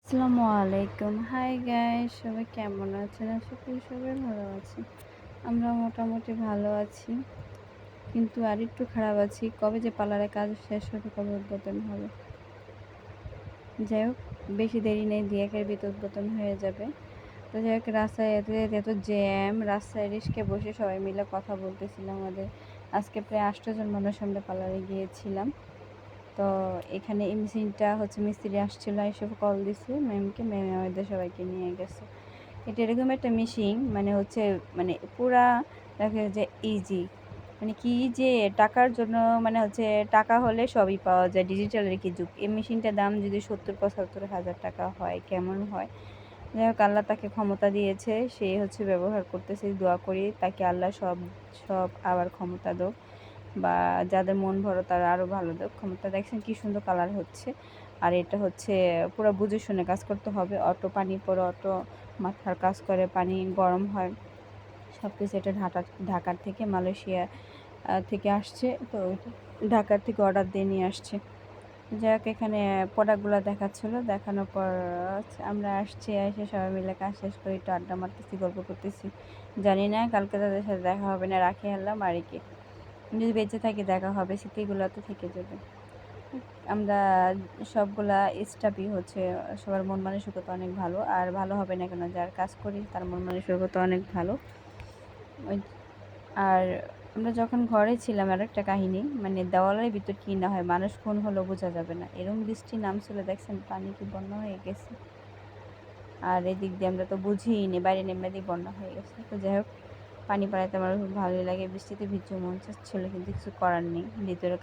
আসসালামু আলাইকুম। Hi guys, সবাই কেমন আছেন? আশা করি সবাই ভালো আছেন। আমরা মোটামুটি ভালো আছি, কিন্তু আরেকটু খারাপ আছি। কবে যে পার্লারে কাজ শেষ হবে, কবে উদ্বোধন হবে? যাই হোক, বেশি দেরি নেই, ২-১ এর ভিতর উদ্বোধন হয়ে যাবে। তো যাই হোক, রাস্তায় এত জ্যাম, রাস্তায় রিস্কে বসে সবাই মিলে কথা বলতেছিলাম। আজকে প্রায় ৮ জন মানুষ আমরা পার্লারে গিয়েছিলাম। তো এখানে এই মেশিনটা হচ্ছে, মিস্ত্রি আসছিল, এসব কল দিছে ম্যামকে, ম্যাম আমাদের সবাইকে নিয়ে গেছে। এটা এরকম একটা মেশিন, মানে হচ্ছে, মানে পুরা দেখা যে ইজি, মানে কি যে টাকার জন্য, মানে হচ্ছে টাকা হলে সবই পাওয়া যায়, ডিজিটালের কি যুগ। এই মেশিনটার দাম যদি ৭০-৭৫ হাজার টাকা হয়, কেমন হয়? যাই হোক, আল্লাহ তাকে ক্ষমতা দিয়েছে, সে হচ্ছে ব্যবহার করতেছে। দোয়া করি তাকে আল্লাহ সব সব আবার ক্ষমতা দাও, বা যাদের মন ভরো তারা আরও ভালো দাও ক্ষমতা। দেখছেন কি সুন্দর কালার হচ্ছে। আর এটা হচ্ছে পুরো বুঝে শুনে কাজ করতে হবে। অটো পানি পড়ে, অটো মাথার কাজ করে, পানি গরম হয়, সব কিছু। এটা ঢাকার থেকে, মালয়েশিয়া থেকে আসছে। তো ঢাকার থেকে অর্ডার দিয়ে নিয়ে আসছে। যাই হোক, এখানে প্রোডাক্টগুলো দেখাচ্ছিলো, দেখানোর পর আমরা আসছি, এসে সবাই মিলে কাজ শেষ করে একটু আড্ডা মারতেছি, গল্প করতেছি। জানি না কালকে তাদের সাথে দেখা হবে না, রাখি আল্লাহ বাড়িকে, যদি বেঁচে থাকি দেখা হবে, স্মৃতিগুলো তো থেকে যাবে। আমরা সবগুলা স্টাফই হচ্ছে, সবার মন মানসিকতা অনেক ভালো। আর ভালো হবে না কেন, যার কাজ করি তার মন মানসিকতা অনেক ভালো। আর আমরা যখন ঘরে ছিলাম, আর একটা কাহিনী, মানে দেওয়ালের ভিতর কি না হয়, মানুষ খুন হলো বোঝা যাবে না, এরম বৃষ্টি নামছিল, দেখছেন পানি কি বন্যা হয়ে গেছে। আর এদিক দিয়ে আমরা তো বুঝিনি, বাইরে নেমে দিয়ে বন্যা হয়ে গেছে। তো যাই হোক, পানি পাড়াতে আমার খুব ভালোই লাগে, বৃষ্টিতে ভিজতে মন চাচ্ছিল, কিন্তু কিছু করার নেই, ভিতরে